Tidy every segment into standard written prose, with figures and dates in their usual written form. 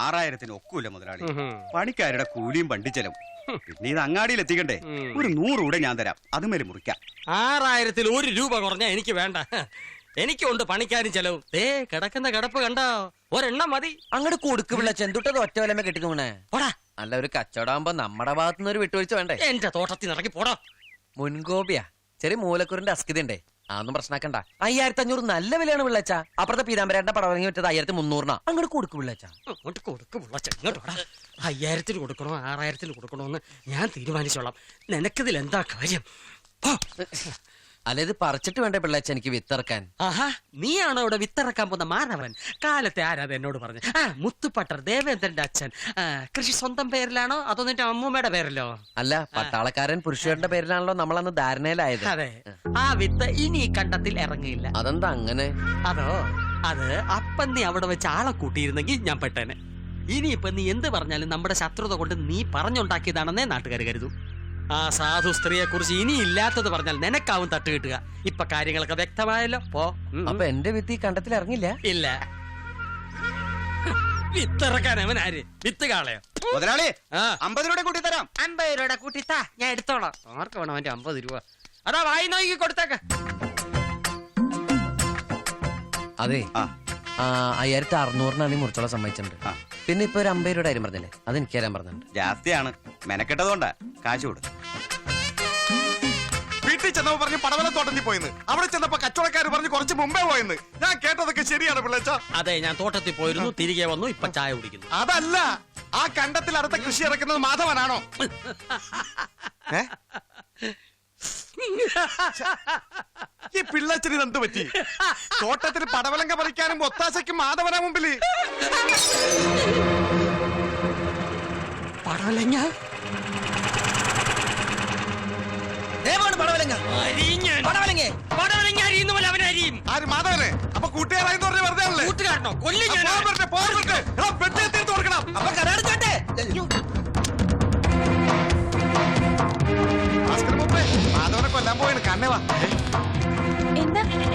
6000 ഒക്കൂല മുതലാളി. പണിക്കാരുടെ കൂലിയും വണ്ടിച്ചെലവും. പിന്നെ ഇത് അങ്ങാടിയിൽ എത്തിക്കണ്ടേ? ഒരു 100 കൂടെ ഞാൻ തരാം, അതുമേലെ മുറിക്കാം. 6000 1 രൂപ കുറഞ്ഞ എനിക്ക് വേണ്ട. എനിക്കുണ്ട് പണിക്കാരും ചെലവും. കിടക്കുന്ന കിടപ്പ് കണ്ടോ? ഒരെണ്ണം മതി. അങ്ങോട്ട് കൊടുക്ക് പിള്ള ചെന്തുട്ടത് ഒറ്റ വലമേ കെട്ടിക്കോണേ. പോടാ, നല്ല ഒരു കച്ചവടാകുമ്പോ നമ്മുടെ ഭാഗത്തുനിന്ന് ഒരു വിട്ടുവീഴ്ച വേണ്ടേ? എന്റെ തോട്ടത്തിൽ ഇറങ്ങി പോടാ. മുൻകോപിയാ, ചെറിയ മൂലക്കുറിന്റെ അസ്കിതണ്ടേ, അതൊന്നും പ്രശ്നമാക്കണ്ട. 5500 നല്ല വിലയാണ് പിള്ളച്ച. അപ്പുറത്തെ പീതാമ്പരേട്ടന്റെ പടവലങ്ങി വിറ്റത് 1300. അങ്ങോട്ട് കൊടുക്ക് പിള്ളച്ച. അങ്ങോട്ട് കൊടുക്ക് പിള്ളച്ച. ഇങ്ങോട്ട് വാടാ. 5000 കൊടുക്കണോ 6000 കൊടുക്കണോന്ന് ഞാൻ തീരുമാനിച്ചോളാം. നിനക്കിതിൽ എന്താ കാര്യം? അല്ല, ഇത് പറിച്ചിട്ട് വേണ്ടേ പിള്ളച്ച എനിക്ക് വിത്തിറക്കാൻ? ആഹാ, നീയാണോ ഇവിടെ വിത്തിറക്കാൻ പോകുന്ന മാനവൻ? കാലത്തെ ആരാത് എന്നോട് പറഞ്ഞു? മുത്തുപട്ടർ ദേവേന്ദ്രന്റെ അച്ഛൻ. കൃഷി സ്വന്തം പേരിലാണോ അതോ നിന്റെ അമ്മൂമ്മയുടെ പേരിലോ? അല്ല, പട്ടാളക്കാരൻ പുരുഷന്റെ പേരിലാണല്ലോ നമ്മളന്ന് ധാരണയിലായത്. അതെ, ആ വിത്ത് ഇനി ഈ കണ്ടത്തിൽ ഇറങ്ങിയില്ല. അതെന്താ അങ്ങനെ? അതോ, അത് അപ്പം നീ അവിടെ വെച്ച് ആളെ കൂട്ടിയിരുന്നെങ്കിൽ ഞാൻ പെട്ടേനെ. ഇനിയിപ്പൊ നീ എന്ത് പറഞ്ഞാലും നമ്മുടെ ശത്രുത കൊണ്ട് നീ പറഞ്ഞുണ്ടാക്കിയതാണെന്നേ നാട്ടുകാർ കരുതൂ. ആ സാധു സ്ത്രീയെ കുറിച്ച് ഇനി ഇല്ലാത്തത് പറഞ്ഞാൽ നിനക്കാവും തട്ട് കിട്ടുക. ഇപ്പൊ കാര്യങ്ങളൊക്കെ വ്യക്തമായല്ലോ. പോ. അപ്പൊ എന്റെ വിത്ത് ഈ കണ്ടത്തിൽ ഇറങ്ങില്ല? ഇല്ല. വിത്തിറക്കാൻ അവൻ ആര്? വിത്ത് കാളയോ? മുതലാളി 50 രൂപ കൂട്ടി തരാം. 50 രൂപ കൂട്ടിത്താ, ഞാൻ എടുത്തോളാം. ആർക്ക് വേണം അവന്റെ 50 രൂപ? അതാ വായി നോക്കി കൊടുത്തേക്ക. അതെ, 5600 മുറിച്ചോളം സമ്മതിച്ചിട്ടുണ്ട്. പിന്നെ ഇപ്പൊ ഒരു 50 രൂപയുടെ കാര്യം പറഞ്ഞല്ലേ, അത് എനിക്ക് തരാൻ പറഞ്ഞിട്ടുണ്ട്. ജാസ്തിയാണ്, മെനക്കെട്ടതുകൊണ്ടാ. കാശ് കൊടു. വീട്ടിൽ ചെന്നപ്പോ പറഞ്ഞ് പടവലത്തോട്ടത്തിൽ പോയിന്ന്, അവിടെ ചെന്നപ്പോ കച്ചവടക്കാർ പറഞ്ഞ് കുറച്ച് മുമ്പേ പോയെന്ന്. ഞാൻ കേട്ടതൊക്കെ ശരിയാണ് പിള്ളേച്ച? അതെ, ഞാൻ തോട്ടത്തിൽ പോയിരുന്നു, തിരികെ വന്നു, ഇപ്പൊ ചായ കുടിക്കുന്നു. അതല്ല, ആ കണ്ടത്തിൽ അടുത്ത കൃഷി ഇറക്കുന്നത് മാധവനാണോ? ഈ പിള്ളച്ചന് എന്ത് പറ്റി? തോട്ടത്തിൽ പടവലങ്ക പറിക്കാനും ഒത്താശയ്ക്കും മാധവനാ മുമ്പില്. പടവലങ്ങ ആര് മാധവനെ? അപ്പൊ കൂട്ടുകാരായി വെറുതെ ആണല്ലേ? കൂട്ടുകാരനോ? കൊല്ലും ഞാൻ. തീർത്ത് കൊടുക്കണം. മാധവനെ കൊല്ലാൻ പോയാണ്. കണ്ണേവാ.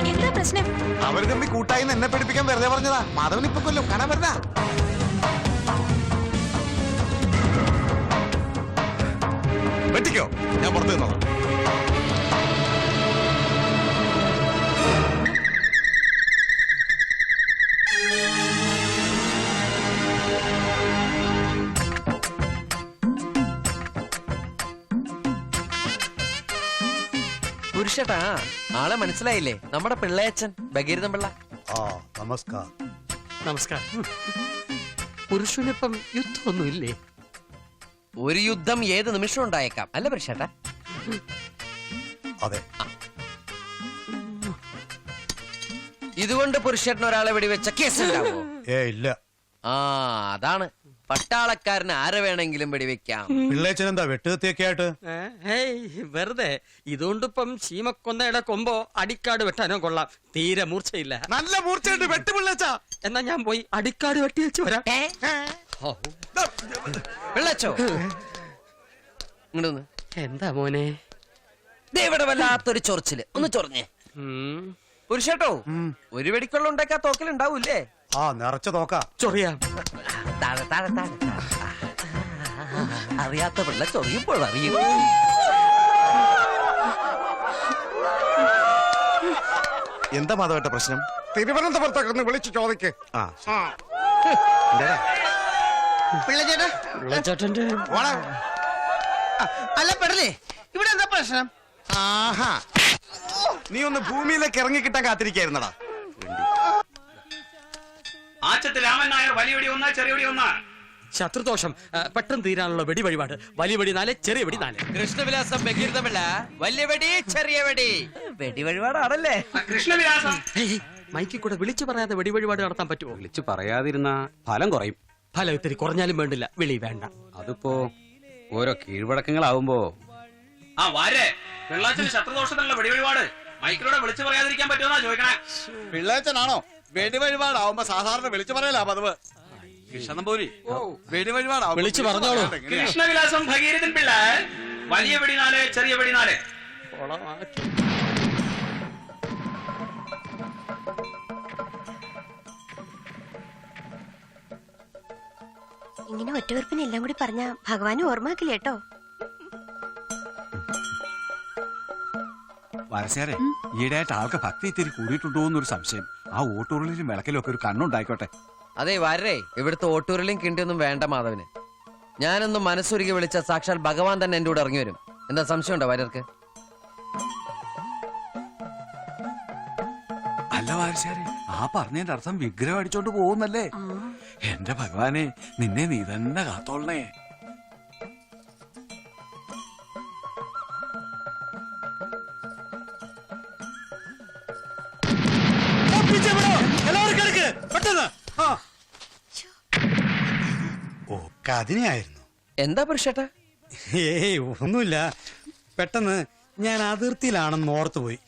എന്താ പ്രശ്നം? അവര് തമ്മിൽ കൂട്ടായി എന്നെ പഠിപ്പിക്കാൻ വെറുതെ പറഞ്ഞതാ. മാധവൻ ഇപ്പൊ കൊല്ലും. കാണാൻ വരുന്ന വെട്ടിക്കോ, ഞാൻ പുറത്തു നിന്നോ. പുരുഷട്ടാ, ആളെ മനസ്സിലായില്ലേ? നമ്മുടെ പിള്ളയച്ചൻ ഭഗീരഥൻ പിള്ള. നമസ്കാരം. പുരുഷനിപ്പം യുദ്ധമൊന്നും ഇല്ലേ? ഒരു യുദ്ധം ഏത് നിമിഷം ഉണ്ടായേക്കാം, അല്ല പുരുഷേട്ടാ? അതെ. ഇതുകൊണ്ട് പുരുഷേട്ടൻ ഒരാളെ വെടിവെച്ച കേസ് ഉണ്ടാവോ? ഇല്ല. അതാണ്, പട്ടാളക്കാരന് ആരെ വേണമെങ്കിലും വെടിവെക്കാം. പിള്ളേച്ചനെന്താ വെട്ടുകത്തിയൊക്കെ ആയിട്ട്? വെറുതെ. ഇതുകൊണ്ടിപ്പം ചീമക്കൊന്നയുടെ കൊമ്പോ അടിക്കാട് വെട്ടാനോ കൊള്ളാം. തീരെ മൂർച്ചയില്ല. നല്ല മൂർച്ചയുണ്ട്. വെട്ട് പിള്ളേച്ച. എന്നാ ഞാൻ പോയി അടിക്കാട് വെട്ടി വെച്ച് വരാം. പിള്ളച്ചോ, ഇങ്ങോട്ട്. എന്താ മോനെ? ഇവിടെ വല്ലാത്തൊരു ചൊറിച്ചില്, ഒന്ന് ചൊറിഞ്ഞേ. പുരുഷേട്ടോ, ഒരു വെടിക്കൊള്ള ഉണ്ടാക്കാ തോക്കലുണ്ടാവൂല്ലേ? നിറച്ച തോക്ക. ചൊറിയാം. താഴെ താഴെ താഴെ. അറിയാത്ത പിള്ള ചൊറിയുമ്പോൾ അറിയും. എന്താ മാധവട്ട പ്രശ്നം? തിരുവനന്തപുരത്തൊക്കെ വിളിച്ചു ചോദിക്ക്. അല്ല പെടലേ, ഇവിടെ എന്താ പ്രശ്നം? ആഹാ, നീ ഒന്ന് ഭൂമിയിലേക്ക് ഇറങ്ങി കിട്ടാൻ കാത്തിരിക്കായിരുന്നടാ. രാമൻ നായർ വലിയ വെടി 1, ചെറിയ വെടി 1. ശത്രുദോഷം പെട്ടെന്ന് തീരാനുള്ള വെടി വഴിപാട്. വലിയ വെടി 4, ചെറിയ വെടി 4. കൃഷ്ണവിലാസം ഭഗീരഥപിള്ള. വലിയ വെടി, ചെറിയ വെടി. വെടി വഴിപാടാണല്ലേ കൃഷ്ണവിലാസം. മൈക്കിൽ കൂടെ വിളിച്ചു പറയാതെ വെടി വഴിപാട് നടത്താൻ പറ്റുമോ? വിളിച്ചു പറയാതിരുന്ന ഫലം കുറയും. ഫലം ഇത്തിരി കുറഞ്ഞാലും വേണ്ടില്ല, വിളി വേണ്ട. അതിപ്പോ ഓരോ കീഴ്വഴക്കങ്ങളാവുമ്പോ. പിള്ളാച്ചന് ശത്രുദോഷത്തിനുള്ള വെടി വഴിപാട് മൈക്കിലൂടെ വിളിച്ചു പറയാതിരിക്കാൻ പറ്റുമെന്നാ ചോദിക്കണേ. പിള്ളേച്ചനാണോ? വെടി വഴിപാടാവുമ്പോ സാധാരണ വിളിച്ചു പറയലാ പതിവ്. കൃഷ്ണനമ്പൂരി, വെടി വഴിപാടാവും. വിളിച്ചു പറഞ്ഞോളൂ. കൃഷ്ണവിലാസം ഭഗീരഥൻ പിള്ള. വലിയ വെടി 4, ചെറിയ വെടി 4. ഇങ്ങനെ ഒറ്റവെറുപ്പിന് എല്ലാം കൂടി പറഞ്ഞ ഭഗവാനും ഓർമ്മാക്കില്ല കേട്ടോ. വരശാരെ ഈയിടെയായിട്ട് ആൾക്ക് ഭക്തി ഇത്തിരി കൂടിയിട്ടുണ്ടോ എന്നൊരു സംശയം. ആ ഓട്ടൂറിലും വിളക്കിലും ഒക്കെ ഒരു കണ്ണുണ്ടായിക്കോട്ടെ. അതെ വരേ, ഇവിടുത്തെ ഓട്ടൂരിലും കിണ്ടിയൊന്നും വേണ്ട മാധവന്. ഞാനൊന്നും മനസ്സുരുകി വിളിച്ച സാക്ഷാൽ ഭഗവാൻ തന്നെ എന്റെ കൂടെ ഇറങ്ങി വരും. എന്താ സംശയമുണ്ടോ വരർക്ക്? അല്ല വാരശാരെ, ആ പറഞ്ഞതിന്റെ അർത്ഥം വിഗ്രഹം അടിച്ചോണ്ട് പോകുന്നല്ലേ? എന്റെ ഭഗവാനെ, നിന്നെ നീ തന്നെ കാത്തോളണേ. ഓ കതിനെയായിരുന്നു. എന്താ പുരുഷേട്ടാ? ഏയ് ഒന്നുമില്ല, പെട്ടെന്ന് ഞാൻ അതിർത്തിയിലാണെന്ന് ഓർത്തുപോയി.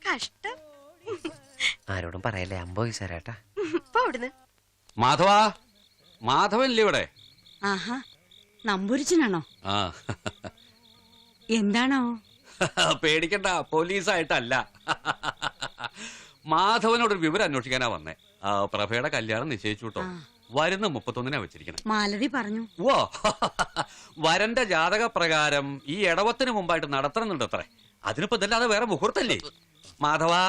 കഷ്ടം. ആരോടും പറയല്ലേ, അമ്പോയിസേരാട്ടാ. മാധവാ, മാധവനില്ലേ ഇവിടെ? ആഹാ, നമ്പൂരിച്ചനാണോ? ആ എന്താണോ? പേടിക്കണ്ട, പോലീസായിട്ടല്ല. മാധവനോടൊരു വിവരം അന്വേഷിക്കാനാ വന്നേ. പ്രഭയുടെ കല്യാണം നിശ്ചയിച്ചു കേട്ടോ. വരുന്ന 31 വെച്ചിരിക്കണം. മാലതി പറഞ്ഞു. ഓ, വരന്റെ ജാതക പ്രകാരം ഈ ഇടവത്തിന് മുമ്പായിട്ട് നടത്തണമെന്നുണ്ട് അത്രേ. അതിനിപ്പോ ഇതല്ലാതെ വേറെ മുഹൂർത്തല്ലേ? മാധവാ,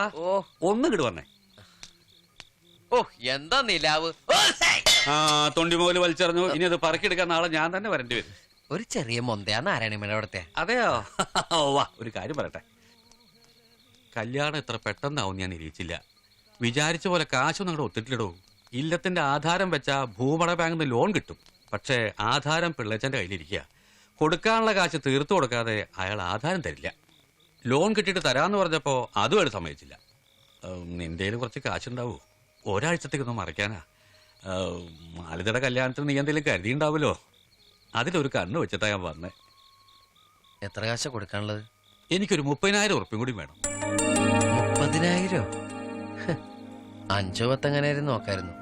ഒന്നും കിടു വന്നേ. ഓ എന്താ നിലാവ്! തൊണ്ടിമോല് വലിച്ചെറിഞ്ഞു. ഇനി അത് പറക്കിയെടുക്കാൻ നാളെ ഞാൻ തന്നെ വരേണ്ടി വരും. ഒരു ചെറിയ മൊന്തയാ നാരായണമേടെ അവിടത്തെ. അതെയോ? വാ, ഒരു കാര്യം പറയട്ടെ. കല്യാണം ഇത്ര പെട്ടെന്നാവും ഞാൻ നിരീക്ഷിച്ചില്ല. വിചാരിച്ച പോലെ കാശൊന്നും അങ്ങോട്ട് ഒത്തിട്ടില്ലടോ. ഇല്ലത്തിന്റെ ആധാരം വെച്ചാ ഭൂമട ബാങ്കിൽ നിന്ന് ലോൺ കിട്ടും. പക്ഷേ ആധാരം പിള്ളച്ചന്റെ കയ്യിലിരിക്കുക. കൊടുക്കാനുള്ള കാശ് തീർത്തു കൊടുക്കാതെ അയാൾ ആധാരം തരില്ല. ലോൺ കിട്ടിയിട്ട് തരാന്ന് പറഞ്ഞപ്പോ അതും അയാൾ സമ്മതിച്ചില്ല. നിന്റെ കുറച്ച് കാശുണ്ടാവൂ, ഒരാഴ്ചത്തേക്കൊന്നും മറയ്ക്കാനാ. മാലിതയുടെ കല്യാണത്തിന് നീ എന്തെങ്കിലും കരുതിയുണ്ടാവുമല്ലോ, അതിലൊരു കണ്ണ് വെച്ചിട്ടാ ഞാൻ വന്നേ. എത്ര കാശ കൊടുക്കാനുള്ളത്? എനിക്കൊരു 30,000 ഉറുപ്പ്യം കൂടി വേണം. 30,000? 5 10 നോക്കായിരുന്നു.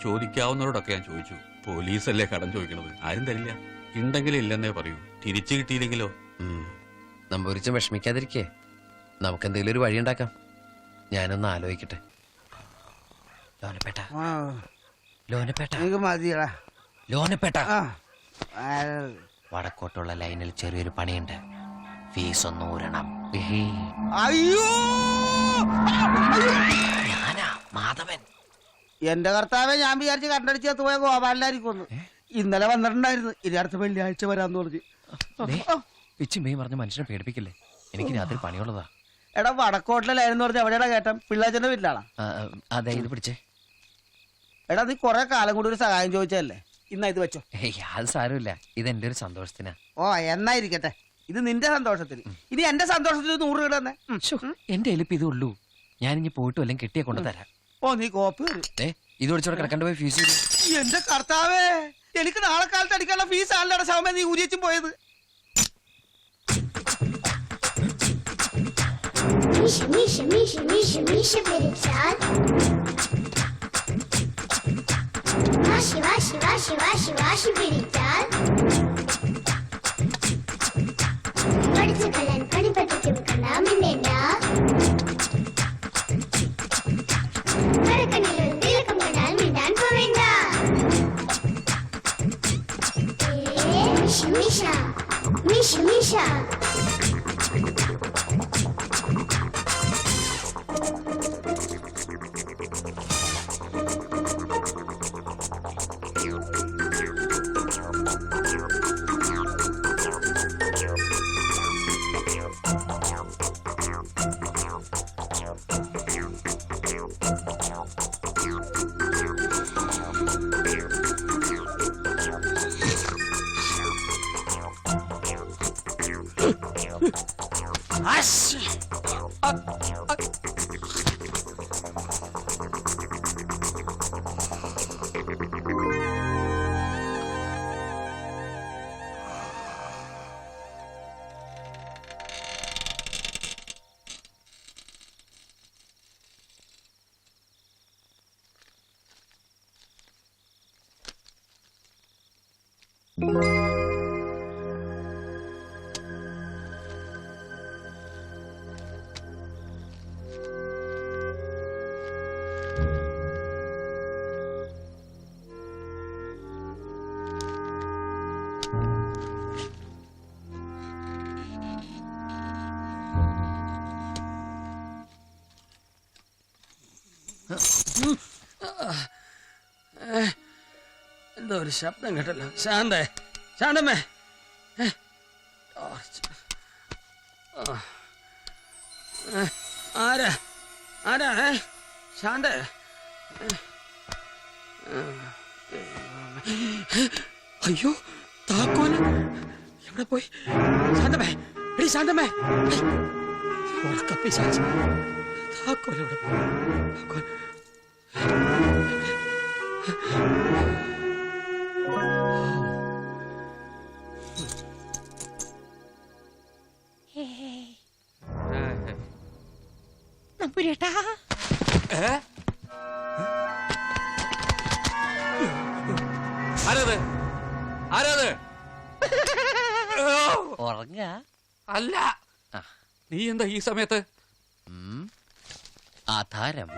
ചോദിക്കാവുന്നവരോടൊക്കെ ഞാൻ ചോദിച്ചു. പോലീസല്ലേ കടം ചോദിക്കണത്, ആരും തരില്ല. ഉണ്ടെങ്കിലും ഇല്ലെന്നേ പറയൂ. തിരിച്ചു കിട്ടിയില്ലെങ്കിലോ? നമ്പൂരിച്ചും വിഷമിക്കാതിരിക്കേ, നമുക്ക് എന്തെങ്കിലും ഒരു വഴി ഉണ്ടാക്കാം. ഞാനൊന്ന് ആലോചിക്കട്ടെ. ലോനപ്പേട്ട, ലോനപ്പേട്ട, മതിയടാ. ലോനപ്പേട്ട, വടക്കോട്ടുള്ള ലൈനിൽ ചെറിയൊരു പണിയുണ്ട്. ഫീസ് ഒന്ന് ഊരണം. അയ്യോ, ഞാനാ മാധവൻ. എന്റെ കർത്താവെ, ഞാൻ വിചാരിച്ച് കണ്ടടിച്ച് പോയ ഗോപാലനായിരിക്കും. ഇന്നലെ വന്നിട്ടുണ്ടായിരുന്നു. ഇനി അടുത്ത വെള്ളിയാഴ്ച വരാന്ന് പറഞ്ഞു. പിച്ചും മെയ് പറഞ്ഞ മനുഷ്യനെ പേടിപ്പിക്കില്ലേ? എനിക്ക് രാത്രി പണിയുള്ളതാ. എടാ, വടക്കോട്ടിലെ ലൈൻ എന്ന് പറഞ്ഞ എവിടെയാടാ കേട്ടം? പിള്ളേച്ചന്റെ വീട്ടിലാണോ? അതെ, ഇത് പിടിച്ചേ. എടാ, നീ കൊറേ കാലം കൂടി ഒരു സഹായം ചോദിച്ചല്ലേ, ഇന്നാ ഇത് വെച്ചോ. അത് സാരമില്ല, ഇത് എന്റെ ഒരു സന്തോഷത്തിനാ. ഓ, എന്നായിരിക്കട്ടെ, ഇത് നിന്റെ സന്തോഷത്തിന്. ഇനി എന്റെ സന്തോഷത്തിന് 100 രൂപ തന്നെ. എന്റെ എലിപ്പ് ഇതേ ഉള്ളൂ. ഞാനിഞ്ഞ് പോയിട്ട് വല്ലതും കെട്ടിയെ കൊണ്ടുതരാം. ഓ, നീ കോപ്പി വരും. ഇത് വിളിച്ചോടെ കിടക്കണ്ട പോയി ഫീസ്. എന്റെ കർത്താവേ, എനിക്ക് നാളെ കാലത്ത് അടിക്കാനുള്ള ഫീസ് ആണല്ലോ ശവമേ നീ ഊരിച്ചും പോയത്. Миша, Миша, Миша, Миша, Миша перечат. Ваши, ваши, ваши, ваши, ваши перечат. പഠിച്ചു കളയാൻ പണി പറ്റിക്കും കണ്ടാമില്ല. മരക്കണ്ണിലൊരു തിലക്കം കണ്ടാൽ മിണ്ടാൻ പോവേണ്ട. മിഷ, മിഷ, മിഷ, മിഷ. എന്തോ ഒരു ശബ്ദം കേട്ടല്ലോ. ശാന്തേ, ശാന്തമ്മേ. ആരാ ആരാ ശാന്തേ? അയ്യോ, താക്കോല് എവിടെ പോയി? ശാന്തമ്മേ, എടി ശാന്തമ്മേ. ഉറക്കപ്പിശാച്. താക്കോൽ എവിടെ പോയി? താക്കോൽ. നമ്പൂരിയേട്ടാ, ആരത്? ആരത്? ഉറങ്ങ അല്ല, നീ എന്താ ഈ സമയത്ത്? ആധാരം.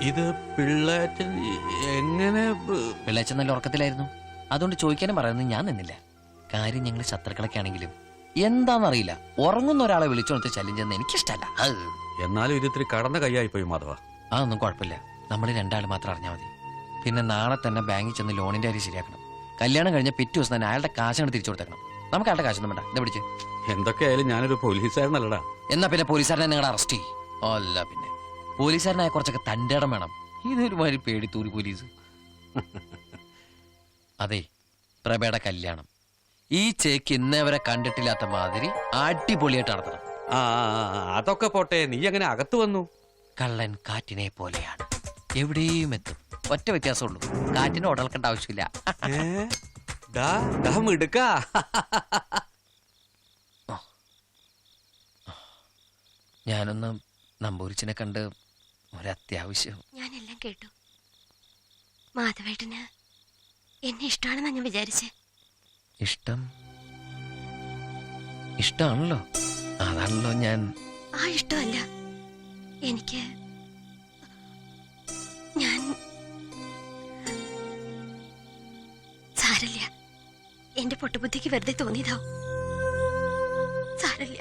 ഇത് പിള്ളേച്ചൻ എങ്ങനെ? പിള്ളേച്ചൻ നല്ല ഉറക്കത്തിലായിരുന്നു. അതുകൊണ്ട് ചോദിക്കാനും പറയുന്നത് ഞാൻ നിന്നില്ല. കാര്യം ഞങ്ങൾ ശത്രുക്കളൊക്കെ ആണെങ്കിലും എന്താണെന്നറിയില്ല, ഉറങ്ങുന്ന ഒരാളെ വിളിച്ചോണത്ത് ശല്യം ചെയ്യുന്ന എനിക്കിഷ്ടല്ല. എന്നാലും ഇത് ഇത്തിരി കടന്ന കൈയായി പോയി മാധവ. അതൊന്നും കുഴപ്പമില്ല, നമ്മൾ രണ്ടാൾ മാത്രം അറിഞ്ഞാൽ മതി. പിന്നെ നാളെ തന്നെ ബാങ്കിൽ ചെന്ന് ലോണിന്റെ കാര്യം ശരിയാക്കണം. കല്യാണം കഴിഞ്ഞ പിറ്റേ ദിവസം തന്നെ അയാളുടെ കാശാണ് തിരിച്ചു കൊടുത്തേക്കണം. നമുക്ക് അയാളുടെ കാശൊന്നും വേണ്ട. ഇത് പിടിച്ച്. എന്തൊക്കെയായാലും ഞാനൊരു പോലീസുകാരനല്ലടാ. എന്നാ പിന്നെ പോലീസുകാരനെ നിങ്ങൾ അറസ്റ്റ് ചെയ്യും. അല്ല പിന്നെ പോലീസുകാരനായ കുറച്ചൊക്കെ തന്റെ ഇടം വേണം. ഇതൊരു മാതിരി പേടിത്തൂരി പോലീസ്. അതെ, പ്രഭയുടെ കല്യാണം ഈ ചേക്ക് ഇന്നേവരെ കണ്ടിട്ടില്ലാത്ത മാതിരി അടിപൊളിയായിട്ട് നടത്തണം. അതൊക്കെ പോട്ടെ, നീ എങ്ങനെ അകത്ത് വന്നു? കള്ളൻ കാറ്റിനെ പോലെയാണ്, എവിടെയും എത്തും. ഒറ്റ വ്യത്യാസമുള്ളൂ, കാറ്റിനെ ഉടൽക്കേണ്ട ആവശ്യമില്ല. ഞാനൊന്ന് നമ്പൂരിച്ചിനെ കണ്ട് ഒരത്യാവശ്യം. ഞാനെല്ലാം കേട്ടു. മാധവേട്ടന് എന്നെ ഇഷ്ടമാണെന്നാ ഞാൻ വിചാരിച്ചേ. ഇഷ്ടം ഇഷ്ടമാണല്ലോ, അതാണല്ലോ ഞാൻ. ആ ഇഷ്ടമല്ല, എനിക്ക് ഞാൻ സാരല്ല, എന്റെ പൊട്ടുബുദ്ധിക്ക് വെറുതെ തോന്നിയതാവും. സാരല്ല.